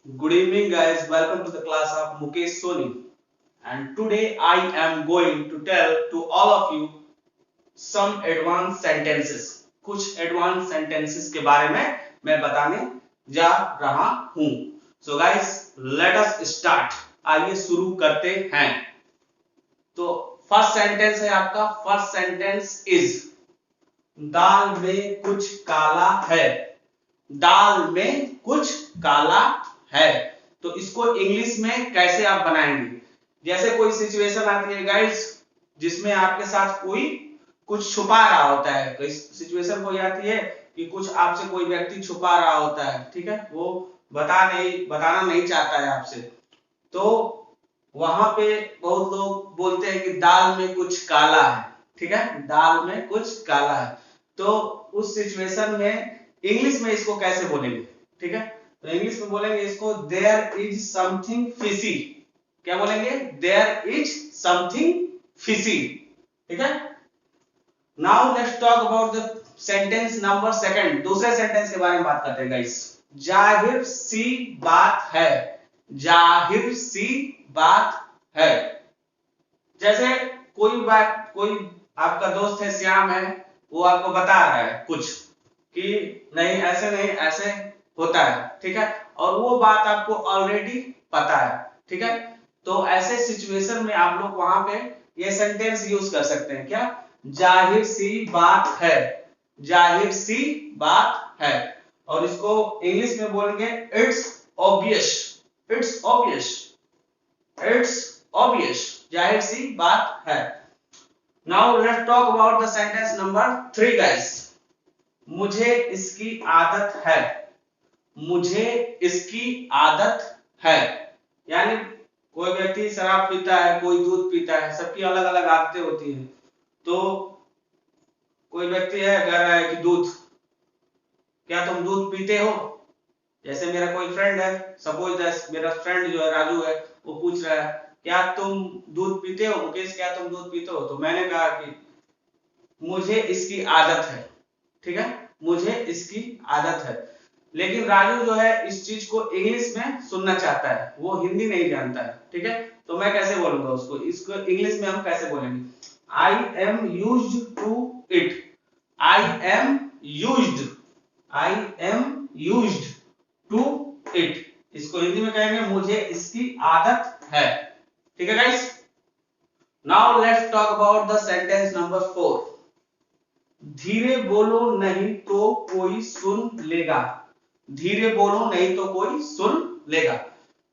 Good evening, guys. Welcome to the class of Mukesh Soni. And today I am going to tell to all of you some advanced sentences. कुछ advanced sentences के बारे में मैं बताने जा रहा हूँ. So guys, let us start. आइए शुरू करते हैं. तो फर्स्ट सेंटेंस है आपका. फर्स्ट सेंटेंस इज दाल में कुछ काला है. दाल में कुछ काला है. तो इसको इंग्लिश में कैसे आप बनाएंगे? जैसे कोई सिचुएशन आती है गाइस जिसमें आपके साथ कोई कुछ छुपा रहा होता है. कोई सिचुएशन कोई आती है कि कुछ आपसे कोई व्यक्ति छुपा रहा होता है. ठीक है, वो बताना नहीं चाहता है आपसे. तो वहां पे बहुत लोग बोलते हैं कि दाल में कुछ काला है. ठीक है, दाल में कुछ काला है. तो उस सिचुएशन में इंग्लिश में इसको कैसे बोलेंगे? ठीक है, तो इंग्लिश में बोलेंगे इसको देयर इज समथिंग फिशी. क्या बोलेंगे? There is something fishy. ठीक है. Now let's talk about the sentence number second. दूसरे सेंटेंस के बारे में बात करते हैं गाइस. जाहिर सी बात है. जाहिर सी बात है. जैसे कोई आपका दोस्त है, श्याम है, वो आपको बता रहा है कुछ कि नहीं ऐसे नहीं ऐसे होता है. ठीक है, और वो बात आपको ऑलरेडी पता है. ठीक है, तो ऐसे सिचुएशन में आप लोग वहां पे ये सेंटेंस यूज कर सकते हैं. क्या? जाहिर सी बात है. जाहिर सी बात है. और इसको इंग्लिश में बोलेंगे it's obvious. It's obvious. It's obvious. जाहिर सी बात है. Now let's talk about the sentence number 3 guys. मुझे इसकी आदत है. मुझे इसकी आदत है. यानी कोई व्यक्ति शराब पीता है, कोई दूध पीता है, सबकी अलग अलग आदतें होती हैं. तो कोई व्यक्ति है कह रहा है कि दूध, क्या तुम दूध पीते हो? जैसे मेरा कोई फ्रेंड है, सपोज मेरा फ्रेंड जो है राजू है, वो पूछ रहा है क्या तुम दूध पीते हो मुकेश? क्या तुम दूध पीते हो? तो मैंने कहा कि मुझे इसकी आदत है. ठीक है, मुझे इसकी आदत है. लेकिन राजू जो है इस चीज को इंग्लिश में सुनना चाहता है, वो हिंदी नहीं जानता है. ठीक है, तो मैं कैसे बोलूंगा उसको? इसको इंग्लिश में हम कैसे बोलेंगे? I am used to it. I am used. I am used to it. इसको हिंदी में कहेंगे मुझे इसकी आदत है. ठीक है guys. Now let's talk about the sentence number 4. धीरे बोलो नहीं तो कोई सुन लेगा. धीरे बोलो नहीं तो कोई सुन लेगा.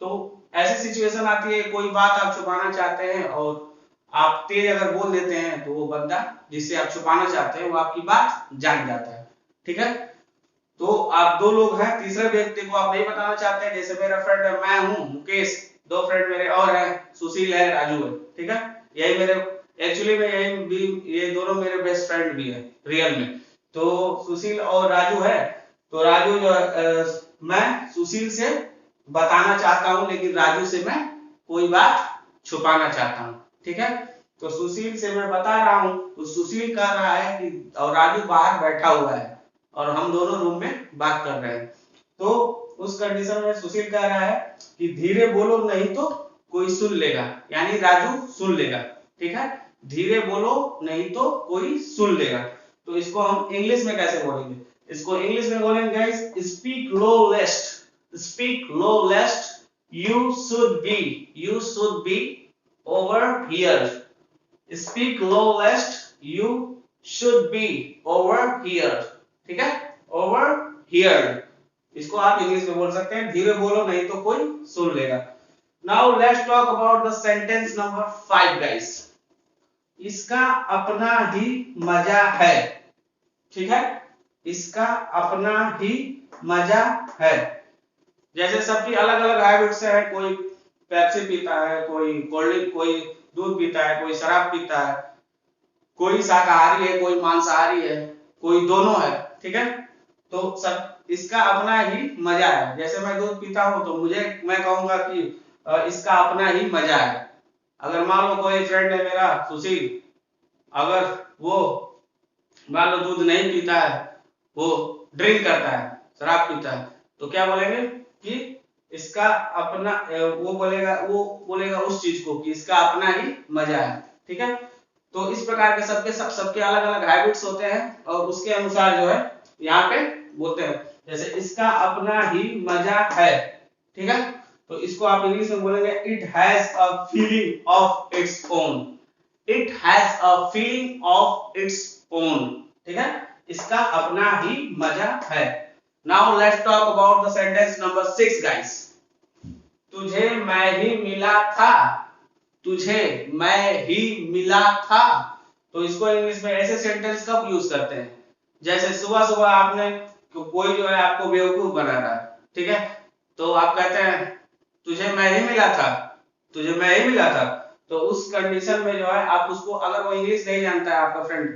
तो ऐसी सिचुएशन आती है, कोई बात आप छुपाना चाहते हैं और आप तेज अगर बोल देते हैं तो वो बंदा जिससे आप छुपाना चाहते हैं वो आपकी बात जान जाता है. ठीक है, तो आप दो लोग हैं, तीसरे व्यक्ति को आप नहीं बताना चाहते हैं. जैसे मेरा फ्रेंड है, मैं हूं मुकेश, दो फ्रेंड मेरे और हैं, सुशील है, राजू है. ठीक है, यही मेरे एक्चुअली में यही भी, ये दोनों मेरे बेस्ट फ्रेंड भी है रियल में. तो सुशील और राजू है. तो राजू जो मैं सुशील से बताना चाहता हूं लेकिन राजू से मैं कोई बात छुपाना चाहता हूं. ठीक है, तो सुशील से मैं बता रहा हूं तो सुशील कह रहा है कि और राजू बाहर बैठा हुआ है और हम दोनों रूम में बात कर रहे हैं. तो उस कंडीशन में सुशील कह रहा है कि धीरे बोलो नहीं तो कोई सुन लेगा. यानी राजू सुन लेगा. ठीक है, धीरे बोलो नहीं तो कोई सुन लेगा. तो इसको हम इंग्लिश में कैसे बोलेंगे? इसको इंग्लिश में बोलेंगे guys speak low lest. Speak low lest. You should be overhear. Speak low lest. You should be overhear. ठीक है, ओवर हियर. इसको आप इंग्लिश में बोल सकते हैं धीरे बोलो नहीं तो कोई सुन लेगा. Now let's talk about the sentence number 5 guys. इसका अपना ही मजा है. ठीक है, इसका अपना ही मजा है. जैसे सबकी अलग अलग हैबिट्स है. कोई पेप्सी पीता है, कोई कोल्ड ड्रिंक, कोई दूध पीता है, कोई शराब पीता है, कोई शाकाहारी है, कोई मांसाहारी है, कोई दोनों है. ठीक है, तो सब इसका अपना ही मजा है. जैसे मैं दूध पीता हूं तो मैं कहूंगा कि इसका अपना ही मजा है. अगर मान लो कोई फ्रेंड है मेरा सुशील, अगर वो मान लो दूध नहीं पीता है, वो ड्रिंक करता है, शराब पीता है, तो क्या बोलेंगे कि इसका अपना वो बोलेगा उस चीज को कि इसका अपना ही मजा है। ठीक है, तो इस प्रकार के सबके अलग अलग हैबिट्स होते हैं और उसके अनुसार जो है यहाँ पे बोलते हैं। जैसे इसका अपना ही मजा है, ठीक है, तो इसको आप इंग्लिश में बोलेंगे it has a feeling of its own. It has a feeling of its own, ठीक है, इसका अपना ही मजा है। Now let's talk about the sentence number 6 guys. तुझे मैं ही मिला था, तुझे मैं ही मिला था। तो इसको इंग्लिश में ऐसे सेंटेंस कब यूज करते हैं, जैसे सुबह सुबह आपने कोई जो है आपको बेवकूफ बना रहा है, ठीक है, तो आप कहते हैं तुझे मैं ही मिला था, तुझे मैं ही मिला था। तो उस कंडीशन में जो है आप उसको, अगर वो इंग्लिश नहीं जानता है आपका फ्रेंड,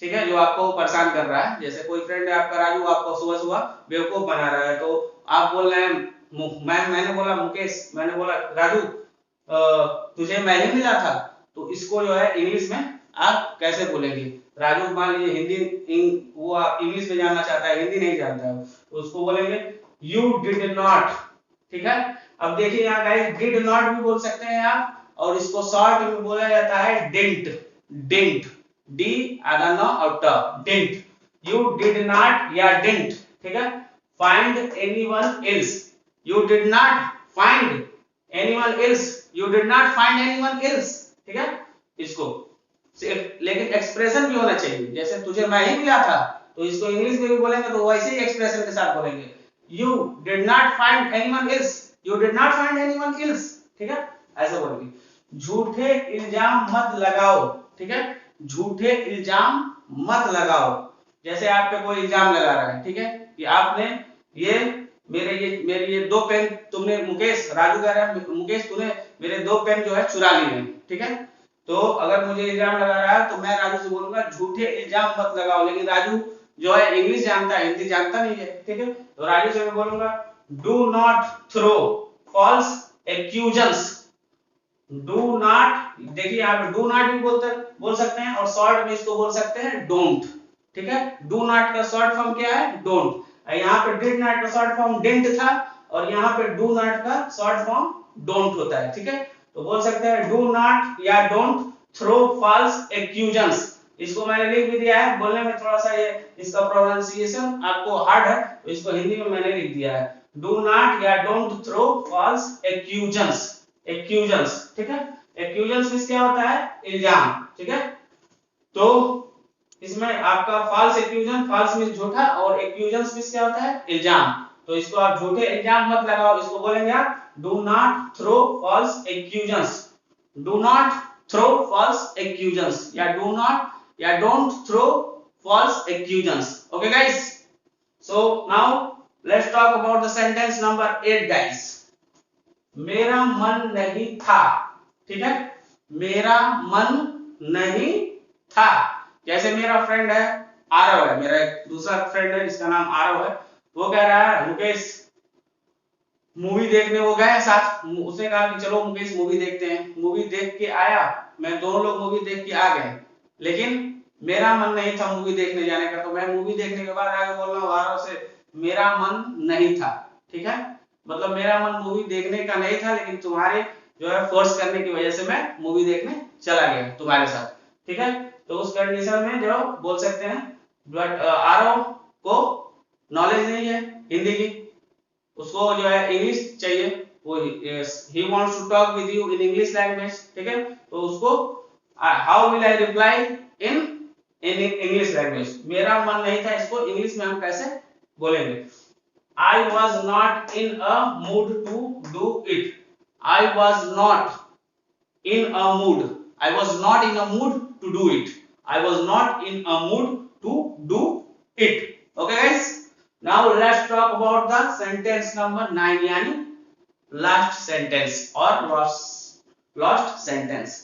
ठीक है, जो आपको परेशान कर रहा है, जैसे कोई फ्रेंड है आपका राजू आपको सुबह सुबह बेवकूफ बना रहा है, तो आप बोल रहे हैं मैंने बोला मुकेश, मैंने बोला राजू तुझे मैं ही मिला था। तो इसको जो है इंग्लिश में आप कैसे बोलेंगे? राजू मान लीजिए वो इंग्लिश में जानना चाहता है, हिंदी नहीं जानता है, तो उसको बोलेंगे यू डिड नॉट। ठीक है, अब देखिए यहाँ गाइस डिड नॉट भी बोल सकते हैं आप, और इसको शॉर्ट में बोला जाता है डिडंट। डिडंट, डी आधा न और ट, डिडंट। यू डिड नॉट या डिडंट, ठीक है, find anyone else. You did not find anyone else, you did not find anyone else, ठीक है, इसको लेकिन एक्सप्रेशन भी होना चाहिए। जैसे तुझे मैं ही मिला था, तो इसको इंग्लिश में भी बोलेंगे तो वैसे ही एक्सप्रेशन के साथ बोलेंगे, you did not find anyone else, you did not find anyone else, ठीक है, ऐसे बोलेंगे। झूठे इल्जाम मत लगाओ, ठीक है, झूठे इल्जाम मत लगाओ। जैसे आप पे कोई इल्जाम लगा रहा है, ठीक है, कि आपने ये मेरे ये 2 पेन तुमने, मुकेश, राजू कह रहा है मुकेश तूने मेरे 2 पेन जो है चुरा लिए हैं, ठीक है, तो अगर मुझे इल्जाम लगा रहा है तो मैं राजू से बोलूंगा झूठे इल्जाम मत लगाओ। लेकिन राजू जो है इंग्लिश जानता है, हिंदी जानता नहीं है, ठीक है, तो राजू से मैं बोलूंगा do not throw false accusations. Do not, देखिए यहाँ पे डू नॉट भी बोल सकते हैं, और शॉर्ट में इसको बोल सकते हैं डोंट, ठीक है। डू नॉट का शॉर्ट फॉर्म क्या है? डोंट। यहाँ पे डिड नॉट का शॉर्ट फॉर्म डिडंट था, और यहाँ पे डू नॉट का शॉर्ट फॉर्म डोंट होता है, ठीक है, तो बोल सकते हैं डू नॉट या डोंट थ्रो फॉल्स एक्यूजन्स। इसको मैंने लिख भी दिया है, बोलने में थोड़ा सा ये इसका प्रोनाउंसिएशन आपको हार्ड है, तो इसको हिंदी में मैंने लिख दिया है, डू नॉट या डोंट थ्रो फॉल्स एक्यूजन्स। एक्यूजन्स, ठीक है, एक्यूजन्स मींस क्या होता है? इल्जाम, ठीक है, तो इसमें आपका फॉल्स एक्यूजन, फॉल्स मींस झूठा, और एक्यूजन्स मींस क्या होता है? इल्जाम। तो इसको आप झूठे इल्जाम मत लगाओ, इसको बोलेंगे आप do not throw false accusations. Do not throw false accusations, या डू नॉट या don't throw false accusations. Okay guys, so now let's talk about the sentence number 8 guys. मेरा मन नहीं था, ठीक है, मेरा मन नहीं था। जैसे मेरा फ्रेंड है आरव है, मेरा एक दूसरा फ्रेंड है जिसका नाम आरव है, वो कह रहा है मुकेश मूवी देखने वो गए साथ, उसने कहा कि चलो मुकेश मूवी देखते हैं। मूवी देख के आया, मैं दोनों लोग मूवी देख के आ गए, लेकिन मेरा मन नहीं था मूवी देखने जाने का, तो मैं मूवी देखने के बाद आगे बोल रहा हूँ आरव से मेरा मन नहीं था, ठीक है, मतलब मेरा मन मूवी देखने का नहीं था, लेकिन तुम्हारे जो है फोर्स करने की वजह से मैं मूवी देखने चला गया तुम्हारे साथ, ठीक है। तो उस कंडीशन में जो बोल सकते हैं, बट आरव को नॉलेज नहीं है हिंदी की, उसको जो है इंग्लिश चाहिए, वो he wants to talk with you in English language, ठीक है, तो उसको how will I reply in English language. मेरा मन नहीं था, इसको इंग्लिश में हम कैसे बोलेंगे? I was not in a mood to do it. I was not in a mood. I was not in a mood to do it. I was not in a mood to do it. Okay guys, now let's talk about the sentence number 9, यानी last sentence और lost sentence।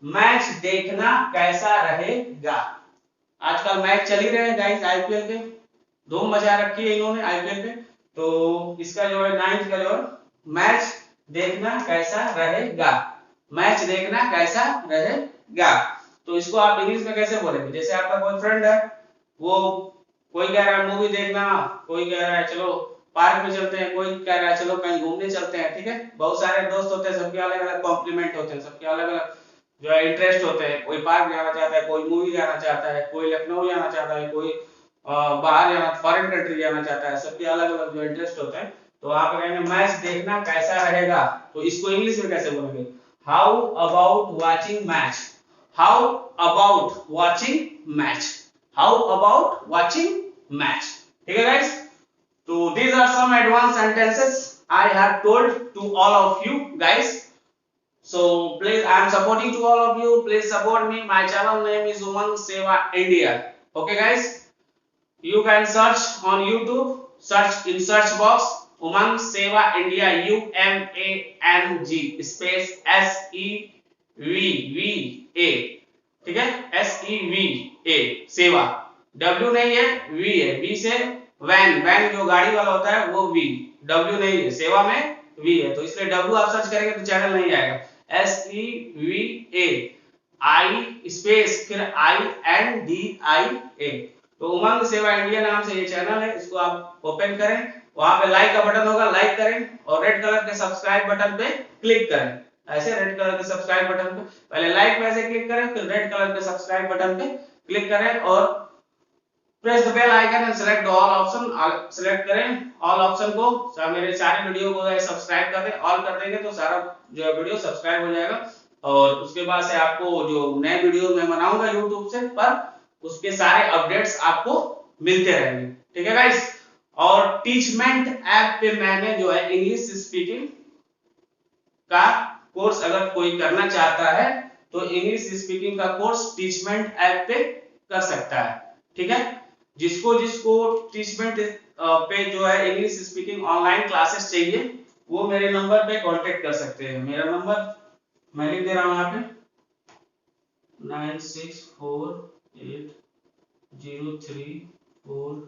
Match देखना कैसा रहेगा? आजकल match चल ही रहे हैं guys, IPL के धूम मचा रखी है इन्होंने आईपीएल पे, तो इसका जो है 9th का जो है मैच देखना कैसा रहेगा, मैच देखना कैसा रहेगा। तो इसको आप इंग्लिश में कैसे बोलेंगे? जैसे आपका कोई फ्रेंड है, वो कोई कह रहा है मूवी देखना, कोई कह रहा है चलो पार्क में चलते हैं, कोई कह रहा है चलो कहीं घूमने चलते हैं, ठीक है। बहुत सारे दोस्त होते हैं, सबके अलग अलग कॉम्प्लीमेंट होते हैं, सबके अलग अलग जो है इंटरेस्ट होते हैं। कोई पार्क जाना चाहता है, कोई मूवी जाना चाहता है, कोई लखनऊ जाना चाहता है, कोई बाहर जाना, फॉरेन कंट्री जाना चाहता है, सबके अलग अलग जो इंटरेस्ट होते हैं। तो आप कहेंगे मैच देखना कैसा रहेगा, तो इसको इंग्लिश में कैसे बोलेंगे? How about watching match, how about watching match, how about watching match, ठीक है guys. So these are some advanced sentences I have told to all of you guys. So please, I am supporting to all of you. Please support me. My channel name is Umang Seva India. Okay guys, you can search on YouTube. Search in search box Umang Seva India, UMANG space SEVA, ठीक है, SEVA सेवा, W नहीं है, V है, V से van, van जो गाड़ी वाला होता है वो V, W नहीं है, सेवा में V है, तो इसलिए W आप सर्च करेंगे तो चैनल नहीं आएगा। SEVA, I स्पेस फिर INDIA, तो उमंग सेवा इंडिया नाम से ये चैनल है, इसको आप ओपन करें, वहां पे लाइक का बटन होगा, लाइक करें और रेड कलर के सब्सक्राइब बटन पे क्लिक करें। ऐसे रेड कलर के सब्सक्राइब बटन पे पहले लाइक पे ऐसे क्लिक करें, फिर रेड कलर के सब्सक्राइब बटन पे क्लिक करें और press the bell icon and select all option, select करें ऑल ऑप्शन को, मेरे सारे वीडियो को सब्सक्राइब कर दें, ऑल कर देंगे तो सारा जो है वीडियो सब्सक्राइब हो जाएगा। और उसके बाद से आपको जो नए वीडियो मैं बनाऊंगा YouTube से पर उसके सारे अपडेट्स आपको मिलते रहेंगे, ठीक है गाइस। और टीचमेंट ऐप पे मैंने जो है इंग्लिश स्पीकिंग का कोर्स अगर कोई करना चाहता है तो इंग्लिश स्पीकिंग का कोर्स टीचमेंट ऐप पे कर सकता है, ठीक है। जिसको जिसको टीचमेंट पे जो है इंग्लिश स्पीकिंग ऑनलाइन क्लासेस चाहिए वो मेरे नंबर पे कांटेक्ट कर सकते हैं। मेरा नंबर मैं लिख दे रहा हूं यहाँ पे 9648034970,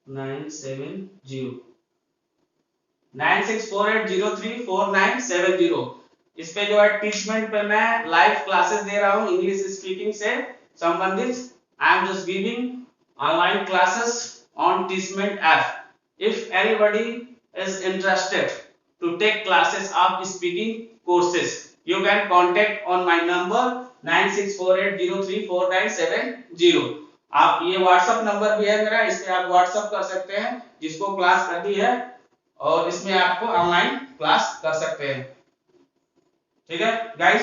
9648034970। इस पे जो है टीचमेंट पे मैं लाइव क्लासेस दे रहा हूँ इंग्लिश स्पीकिंग से संबंधित। I am just giving online classes on Teachment app. If anybody is interested to take classes of speaking courses, you can contact on my number 9648034970। आप ये व्हाट्सएप नंबर भी है मेरा, इस पे आप व्हाट्सएप कर सकते हैं जिसको क्लास करनी है और इसमें आपको ऑनलाइन क्लास कर सकते हैं, ठीक है गाइस।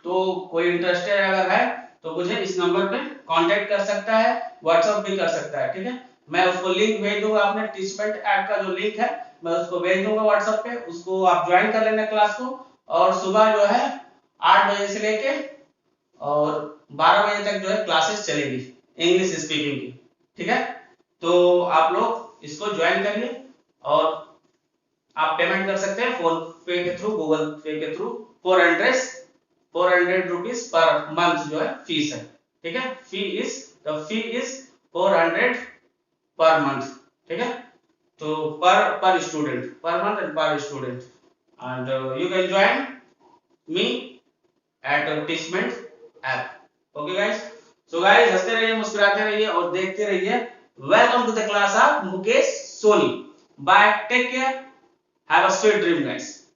तो कोई इंटरेस्टेड अगर है तो मुझे इस नंबर पे कांटेक्ट कर सकता है, व्हाट्सएप भी कर सकता है, ठीक है। मैं उसको लिंक भेज दूंगा, अपने टीचमेंट ऐप का जो लिंक है मैं उसको भेज दूंगा व्हाट्सएप पे, उसको आप ज्वाइन कर लेना क्लास को। और सुबह जो है 8 बजे से लेके और 12 बजे तक जो है क्लासेस चलेगी इंग्लिश स्पीकिंग की, ठीक है। तो आप लोग इसको ज्वाइन करिए और आप पेमेंट कर सकते हैं फोन पे के थ्रू, गूगल पे के थ्रू। 400 रुपीज पर मंथ जो है फीस है, ठीक है। फी इज 400 पर मंथ, ठीक है। तो per student, per month and per student, and you can join me at Teachmint app. Okay guys, so guys हंसते रहिए, मुस्कुराते रहिए और देखते रहिए। Welcome to the class of Mukesh Soni. Bye, take care, have a sweet dream guys.